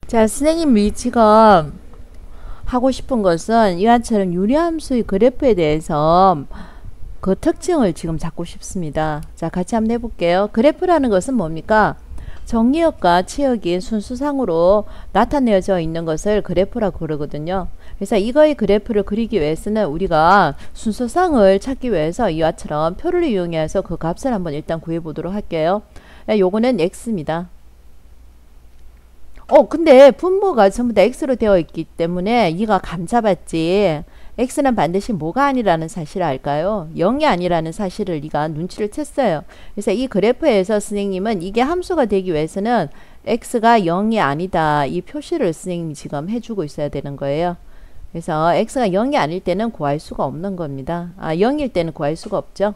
자, 선생님이 지금 하고 싶은 것은 이와처럼 유리함수의 그래프에 대해서 그 특징을 지금 잡고 싶습니다. 자, 같이 한번 해볼게요. 그래프라는 것은 뭡니까? 정리역과 치역이 순수상으로 나타내어져 있는 것을 그래프라고 그러거든요. 그래서 이거의 그래프를 그리기 위해서는 우리가 순수상을 찾기 위해서 이와처럼 표를 이용해서 그 값을 한번 일단 구해보도록 할게요. 요거는 x입니다. 근데 분모가 전부 다 x로 되어 있기 때문에 이가 감 잡았지. x는 반드시 뭐가 아니라는 사실을 알까요? 0이 아니라는 사실을 네가 눈치를 챘어요. 그래서 이 그래프에서 선생님은 이게 함수가 되기 위해서는 x가 0이 아니다. 이 표시를 선생님이 지금 해주고 있어야 되는 거예요. 그래서 x가 0이 아닐 때는 구할 수가 없는 겁니다. 0일 때는 구할 수가 없죠.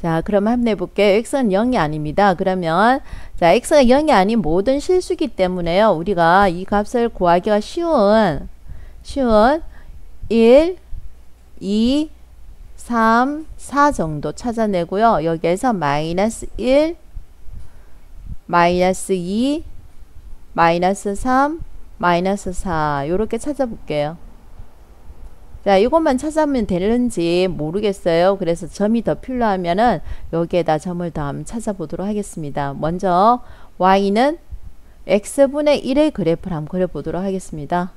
자, 그럼 한번 해볼게요. x는 0이 아닙니다. 그러면 자, x가 0이 아닌 모든 실수기 때문에요. 우리가 이 값을 구하기가 쉬운 1, 2, 3, 4 정도 찾아내고요. 여기에서 마이너스 1, 마이너스 2, 마이너스 3, 마이너스 4 요렇게 찾아볼게요. 자, 이것만 찾아보면 되는지 모르겠어요. 그래서 점이 더 필요하면은 여기에다 점을 더 한번 찾아보도록 하겠습니다. 먼저 y는 x분의 1의 그래프를 한번 그려보도록 하겠습니다.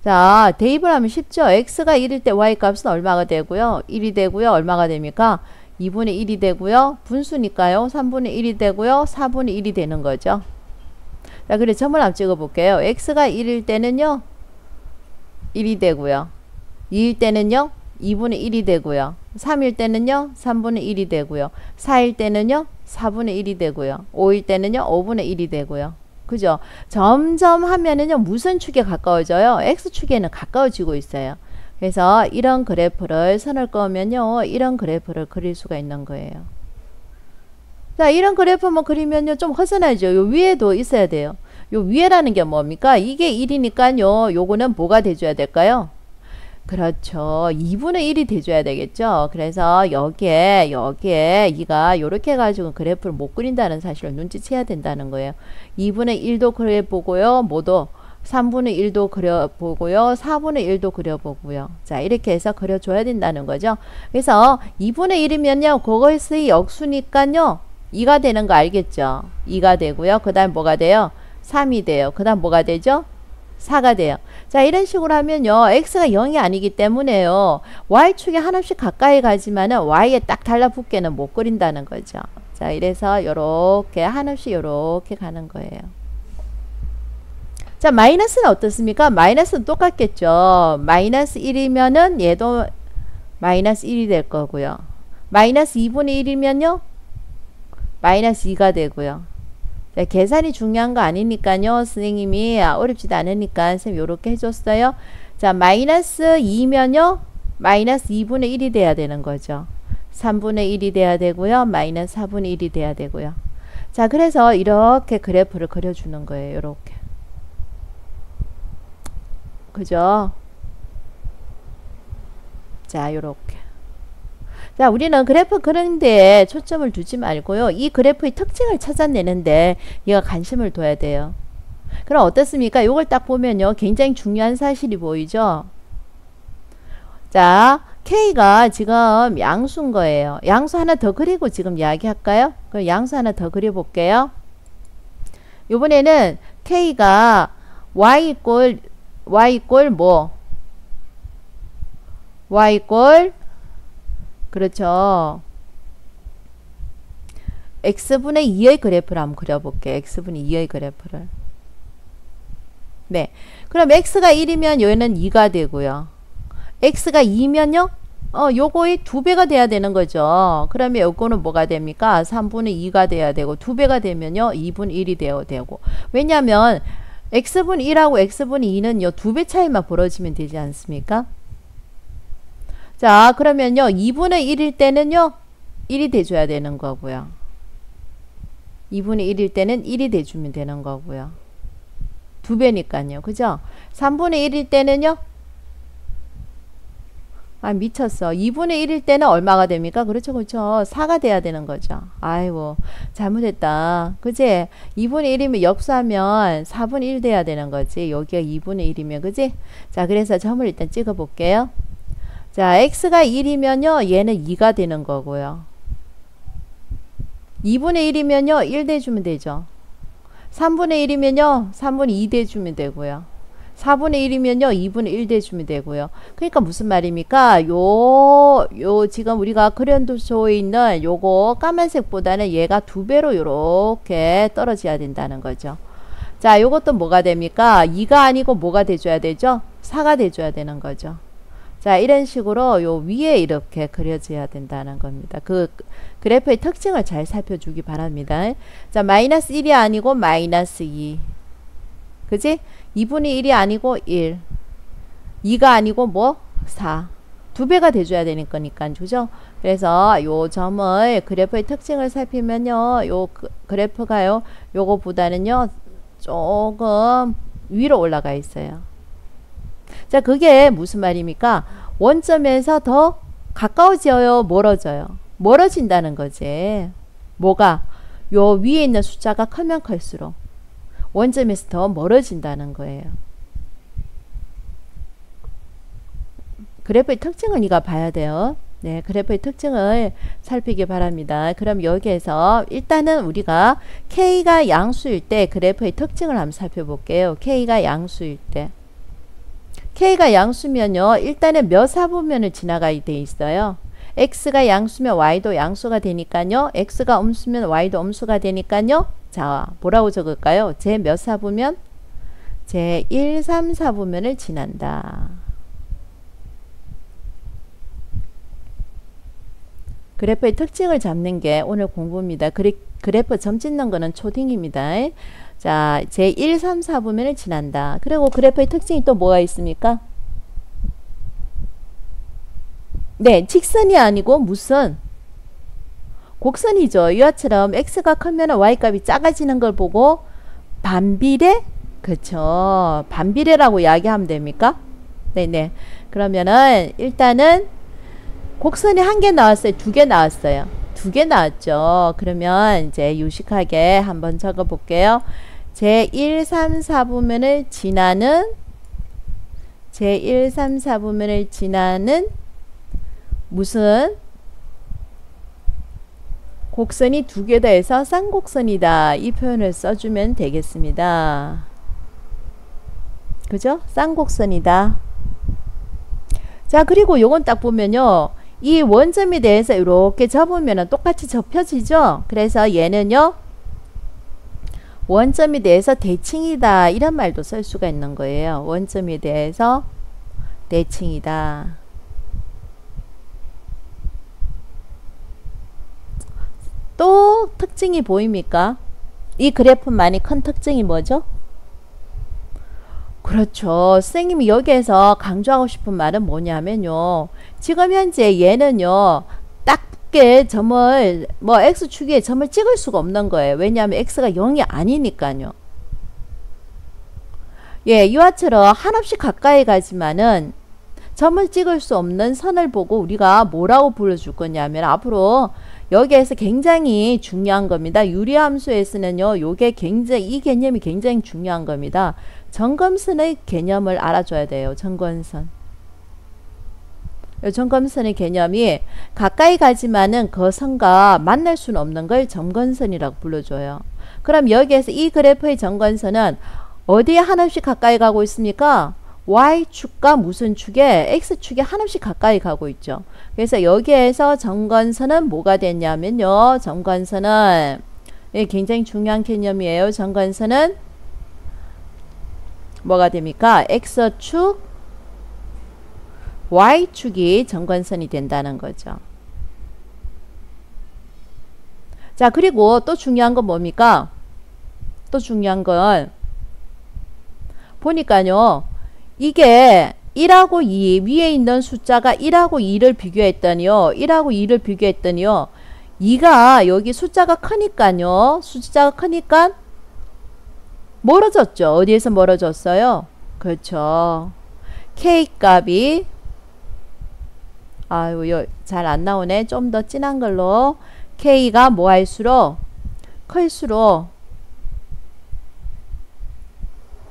자, 대입을 하면 쉽죠. x가 1일 때 y 값은 얼마가 되고요? 1이 되고요. 얼마가 됩니까? 2분의 1이 되고요. 분수니까요. 3분의 1이 되고요. 4분의 1이 되는 거죠. 자, 그래 점을 한번 찍어 볼게요. x가 1일 때는요. 1이 되고요. 2일 때는요. 2분의 1이 되고요. 3일 때는요. 3분의 1이 되고요. 4일 때는요. 4분의 1이 되고요. 5일 때는요. 5분의 1이 되고요. 그죠? 점점 하면은요. 무슨 축에 가까워져요? x축에는 가까워지고 있어요. 그래서 이런 그래프를 선을 그으면요. 이런 그래프를 그릴 수가 있는 거예요. 자, 이런 그래프만 그리면요. 좀 허전하죠. 요 위에도 있어야 돼요. 요 위에라는 게 뭡니까? 이게 1이니까요. 요거는 뭐가 돼줘야 될까요? 그렇죠. 2분의 1이 돼줘야 되겠죠. 그래서 여기에 이가 요렇게 해가지고 그래프를 못 그린다는 사실을 눈치채야 된다는 거예요. 2분의 1도 그려보고요. 뭐도 3분의 1도 그려보고요. 4분의 1도 그려보고요. 자, 이렇게 해서 그려줘야 된다는 거죠. 그래서 2분의 1이면요. 그것의 역수니까요. 2가 되는 거 알겠죠? 2가 되고요. 그 다음 뭐가 돼요? 3이 돼요. 그 다음 뭐가 되죠? 4가 돼요. 자, 이런 식으로 하면요. x가 0이 아니기 때문에요. y축에 하나씩 가까이 가지만은 y에 딱 달라붙게는 못 그린다는 거죠. 자, 이래서 요렇게 하나씩 요렇게 가는 거예요. 자, 마이너스는 어떻습니까? 마이너스는 똑같겠죠. 마이너스 1이면은 얘도 마이너스 1이 될 거고요. 마이너스 2분의 1이면요. 마이너스 2가 되고요. 자, 계산이 중요한 거 아니니까요. 선생님이 어렵지도 않으니까 선생님 요렇게 해줬어요. 자, 마이너스 2면요. 마이너스 2분의 1이 돼야 되는 거죠. 3분의 1이 돼야 되고요. 마이너스 4분의 1이 돼야 되고요. 자, 그래서 이렇게 그래프를 그려주는 거예요. 요렇게. 그죠? 자, 요렇게. 자, 우리는 그래프 그런데 초점을 두지 말고요. 이 그래프의 특징을 찾아내는데 얘가 관심을 둬야 돼요. 그럼 어떻습니까? 이걸 딱 보면요. 굉장히 중요한 사실이 보이죠? 자, K가 지금 양수인 거예요. 양수 하나 더 그리고 지금 이야기할까요? 그럼 양수 하나 더 그려볼게요. 이번에는 K가 y 이꼴 뭐? y 이꼴 그렇죠. x분의 2의 그래프를 한번 그려볼게요. x분의 2의 그래프를. 네. 그럼 x가 1이면 얘는 2가 되고요. x가 2면요? 요거의 2배가 돼야 되는 거죠. 그러면 요거는 뭐가 됩니까? 3분의 2가 돼야 되고 2배가 되면요. 2분의 1이 되어야 되고. 왜냐면 x분의 1하고 x분의 2는요. 2배 차이만 벌어지면 되지 않습니까? 자, 그러면요. 2분의 1일 때는요. 1이 돼줘야 되는 거고요. 2분의 1일 때는 1이 돼주면 되는 거고요. 2배니까요. 그죠? 3분의 1일 때는요. 아, 미쳤어. 2분의 1일 때는 얼마가 됩니까? 그렇죠, 그렇죠. 4가 돼야 되는 거죠. 아이고, 잘못했다. 그지? 2분의 1이면 역수하면 4분의 1 돼야 되는 거지. 여기가 2분의 1이면, 그지? 자, 그래서 점을 일단 찍어 볼게요. 자, x가 1이면요, 얘는 2가 되는 거고요. 2분의 1이면요, 1 대주면 되죠. 3분의 1이면요, 3분의 2 대주면 되고요. 4분의 1이면요, 2분의 1 대주면 되고요. 그러니까 무슨 말입니까? 지금 우리가 그려놓에 있는 요거 까만색보다는 얘가 2배로 요렇게 떨어져야 된다는 거죠. 자, 요것도 뭐가 됩니까? 2가 아니고 뭐가 돼줘야 되죠? 4가 돼줘야 되는 거죠. 자, 이런 식으로 요 위에 이렇게 그려져야 된다는 겁니다. 그 그래프의 특징을 잘 살펴주기 바랍니다. 자, 마이너스 1이 아니고 마이너스 2. 그지? 2분의 1이 아니고 1. 2가 아니고 뭐? 4. 2배가 돼줘야 되는 거니까, 그죠? 그래서 요 점을 그래프의 특징을 살피면요, 요 그래프가요, 요거보다는요, 조금 위로 올라가 있어요. 자, 그게 무슨 말입니까? 원점에서 더 가까워져요, 멀어져요? 멀어진다는 거지. 뭐가? 요 위에 있는 숫자가 크면 클수록 원점에서 더 멀어진다는 거예요. 그래프의 특징을 네가 봐야 돼요. 네, 그래프의 특징을 살피기 바랍니다. 그럼 여기에서 일단은 우리가 K가 양수일 때 그래프의 특징을 한번 살펴볼게요. K가 양수일 때. K가 양수면요, 일단은 몇 사분면을 지나가야 돼 있어요. X가 양수면 Y도 양수가 되니까요. X가 음수면 Y도 음수가 되니까요. 자, 뭐라고 적을까요? 제 몇 사분면? 제 1, 3, 4분면을 지난다. 그래프의 특징을 잡는 게 오늘 공부입니다. 그래프 점 찍는 거는 초딩입니다. 자, 제 1, 3, 4분면을 지난다. 그리고 그래프의 특징이 또 뭐가 있습니까? 네, 직선이 아니고 무슨? 곡선이죠. 이와처럼 x가 크면 y값이 작아지는 걸 보고 반비례? 그쵸. 반비례라고 이야기하면 됩니까? 네네. 그러면은 일단은 곡선이 한 개 나왔어요? 두 개 나왔어요? 두 개 나왔죠. 그러면 이제 유식하게 한번 적어 볼게요. 제 1, 3, 4부면을 지나는 제 1, 3, 4부면을 지나는 무슨 곡선이 두 개다 해서 쌍곡선이다. 이 표현을 써주면 되겠습니다. 그죠? 쌍곡선이다. 자, 그리고 요건 딱 보면요, 이 원점에 대해서 이렇게 접으면 똑같이 접혀지죠. 그래서 얘는요, 원점에 대해서 대칭이다, 이런 말도 쓸 수가 있는 거예요. 원점에 대해서 대칭이다. 또 특징이 보입니까? 이 그래프만이 큰 특징이 뭐죠? 그렇죠. 선생님이 여기에서 강조하고 싶은 말은 뭐냐면요, 지금 현재 얘는요, 딱 붙게 점을 x축에 점을 찍을 수가 없는 거예요. 왜냐하면 x가 0이 아니니까요. 예, 이와처럼 한없이 가까이 가지만은 점을 찍을 수 없는 선을 보고 우리가 뭐라고 불러줄 거냐면, 앞으로 여기에서 굉장히 중요한 겁니다. 유리함수에서는요, 이 개념이 굉장히 중요한 겁니다. 점검선의 개념을 알아줘야 돼요. 점검선. 점검선의 개념이 가까이 가지만은 그 선과 만날 수는 없는 걸 점검선이라고 불러줘요. 그럼 여기에서 이 그래프의 점검선은 어디에 한없이 가까이 가고 있습니까? Y축과 무슨 축에? X축에 한없이 가까이 가고 있죠. 그래서 여기에서 점검선은 뭐가 됐냐면요, 점검선은 굉장히 중요한 개념이에요. 점검선은 뭐가 됩니까? X축, Y축이 점검선이 된다는 거죠. 자, 그리고 또 중요한 건 뭡니까? 또 중요한 건 보니까요, 이게 1하고 2 위에 있는 숫자가 1하고 2를 비교했더니요, 1하고 2를 비교했더니요, 2가 여기 숫자가 크니까요, 숫자가 크니까 멀어졌죠. 어디에서 멀어졌어요? 그렇죠. K 값이 아유, 잘 안 나오네. 좀 더 진한 걸로. K가 뭐 할수록? 클수록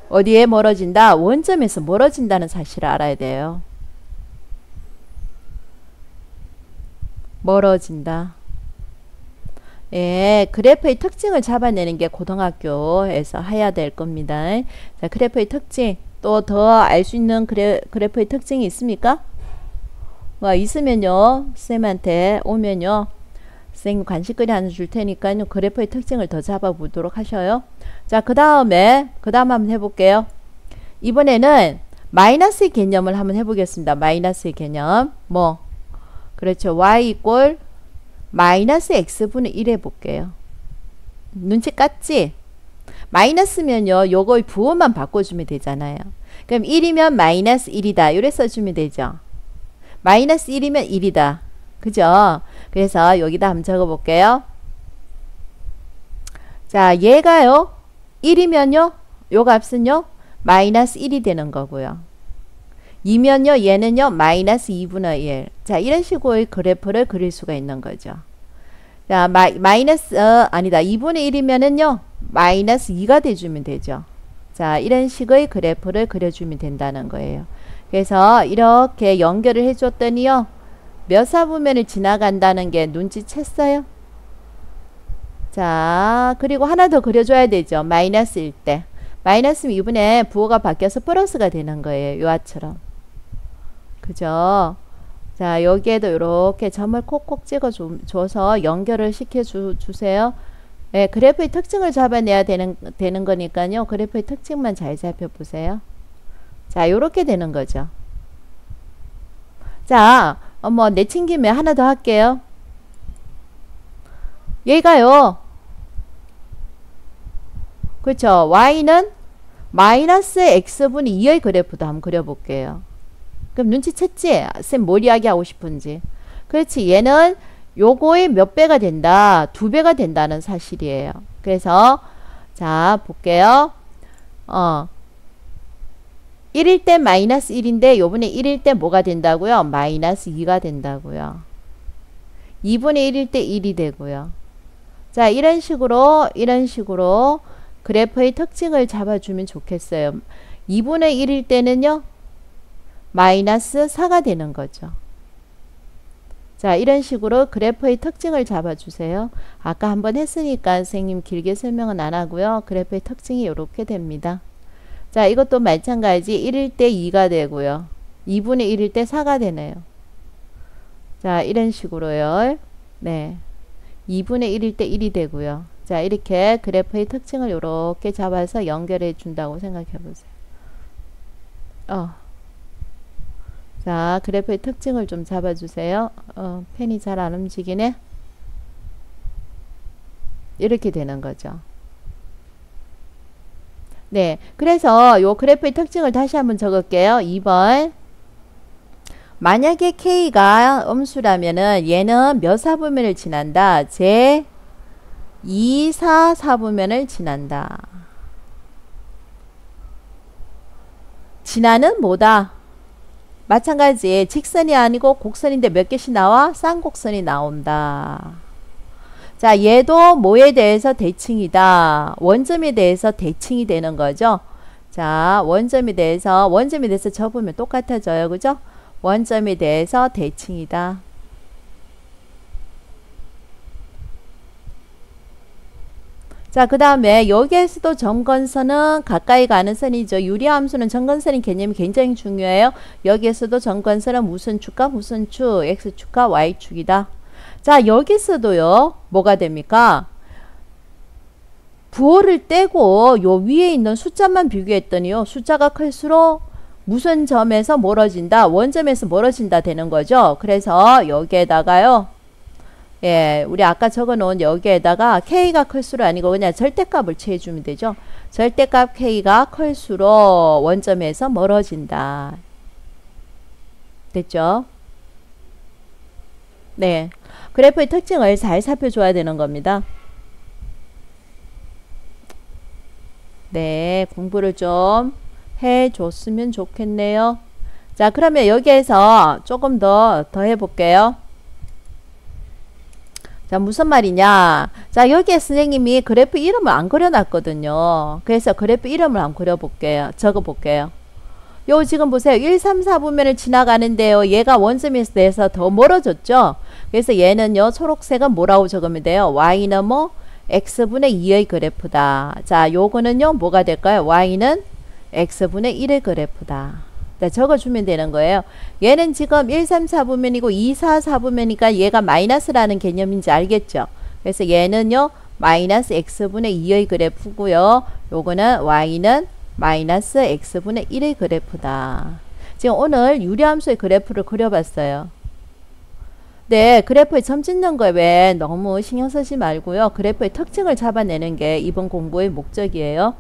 어디에 멀어진다? 원점에서 멀어진다는 사실을 알아야 돼요. 멀어진다. 예, 그래프의 특징을 잡아내는 게 고등학교에서 해야 될 겁니다. 자, 그래프의 특징. 또 더 알 수 있는 그래프의 특징이 있습니까? 뭐 있으면요, 쌤한테 오면요, 쌤 간식거리 하나 줄 테니까요, 그래프의 특징을 더 잡아보도록 하셔요. 자, 그 다음 한번 해볼게요. 이번에는 마이너스의 개념을 한번 해보겠습니다. 마이너스의 개념. 뭐, 그렇죠. y 이꼴 마이너스 x분의 1 해볼게요. 눈치 깠지? 마이너스면요, 요거의 부호만 바꿔주면 되잖아요. 그럼 1이면 마이너스 1이다. 이래 써주면 되죠. 마이너스 1이면 1이다. 그죠? 그래서 여기다 한번 적어볼게요. 자, 얘가요, 1이면요, 요 값은요, 마이너스 1이 되는 거고요. 2면요, 얘는요, 마이너스 2분의 1. 자, 이런 식으로의 그래프를 그릴 수가 있는 거죠. 자, 마이너스, 아니다. 2분의 1이면은요, 마이너스 2가 돼주면 되죠. 자, 이런 식의 그래프를 그려주면 된다는 거예요. 그래서 이렇게 연결을 해줬더니요, 몇 사분면을 지나간다는 게 눈치챘어요? 자, 그리고 하나 더 그려줘야 되죠. 마이너스일 때. 마이너스면 이번에 부호가 바뀌어서 플러스가 되는 거예요. 요아처럼. 그죠? 자, 여기에도 이렇게 점을 콕콕 찍어 줘서 연결을 시켜 주세요. 네, 그래프의 특징을 잡아내야 되는 거니까요. 그래프의 특징만 잘 살펴보세요. 자, 요렇게 되는 거죠. 자, 뭐 내친 김에 하나 더 할게요. 얘가요, 그렇죠. y는 마이너스 x분의 2의 그래프도 한번 그려볼게요. 그럼 눈치챘지? 쌤 뭘 이야기하고 싶은지. 그렇지. 얘는 요거의 몇 배가 된다? 2배가 된다는 사실이에요. 그래서 자, 볼게요. 1일 때 마이너스 1인데 요번에 1일 때 뭐가 된다고요? 마이너스 2가 된다고요. 2분의 1일 때 1이 되고요. 자, 이런 식으로 그래프의 특징을 잡아주면 좋겠어요. 2분의 1일 때는요, 마이너스 4가 되는 거죠. 자, 이런 식으로 그래프의 특징을 잡아주세요. 아까 한번 했으니까 선생님 길게 설명은 안 하고요. 그래프의 특징이 이렇게 됩니다. 자, 이것도 마찬가지 1일 때 2가 되고요. 2분의 1일 때 4가 되네요. 자, 이런 식으로요. 네. 2분의 1일 때 1이 되고요. 자, 이렇게 그래프의 특징을 이렇게 잡아서 연결해 준다고 생각해 보세요. 자, 그래프의 특징을 좀 잡아주세요. 펜이 잘 안 움직이네. 이렇게 되는 거죠. 네, 그래서 요 그래프의 특징을 다시 한번 적을게요. 2번. 만약에 K가 음수라면은 얘는 몇 사분면을 지난다? 제 2, 4 사분면을 지난다. 지나는 뭐다? 마찬가지 직선이 아니고 곡선인데 몇 개씩 나와? 쌍곡선이 나온다. 자, 얘도 뭐에 대해서 대칭이다. 원점에 대해서 대칭이 되는 거죠. 자, 원점에 대해서 접으면 똑같아져요. 그죠? 원점에 대해서 대칭이다. 자, 그 다음에 여기에서도 점건선은 가까이 가는 선이죠. 유리함수는 점건선의 개념이 굉장히 중요해요. 여기에서도 점건선은 무슨 축과 무슨 축, x축과 y축이다. 자, 여기서도요, 뭐가 됩니까? 부호를 떼고 요 위에 있는 숫자만 비교했더니요, 숫자가 클수록 무슨 점에서 멀어진다? 원점에서 멀어진다 되는 거죠. 그래서 여기에다가요, 예, 우리 아까 적어놓은 여기에다가 K가 클수록 아니고 그냥 절대값을 취해주면 되죠. 절대값 K가 클수록 원점에서 멀어진다. 됐죠? 네. 그래프의 특징을 잘 살펴줘야 되는 겁니다. 네, 공부를 좀 해줬으면 좋겠네요. 자, 그러면 여기에서 조금 더 해볼게요. 자, 무슨 말이냐. 자, 여기에 선생님이 그래프 이름을 안 그려놨거든요. 그래서 그래프 이름을 한번 그려볼게요. 적어볼게요. 요 지금 보세요. 1, 3, 4분면을 지나가는데요. 얘가 원점에서 내서 더 멀어졌죠. 그래서 얘는요. 초록색은 뭐라고 적으면 돼요? y는 뭐? x분의 2의 그래프다. 자, 요거는요. 뭐가 될까요? y는 x분의 1의 그래프다. 자, 적어주면 되는 거예요. 얘는 지금 1, 3, 4분면이고 2, 4, 4분면이니까 얘가 마이너스라는 개념인지 알겠죠? 그래서 얘는요. 마이너스 x분의 2의 그래프고요. 요거는 y는 마이너스 x분의 1의 그래프다. 지금 오늘 유리함수의 그래프를 그려봤어요. 네, 그래프에 점 찍는 거에 왜 너무 신경 쓰지 말고요. 그래프의 특징을 잡아내는 게 이번 공부의 목적이에요.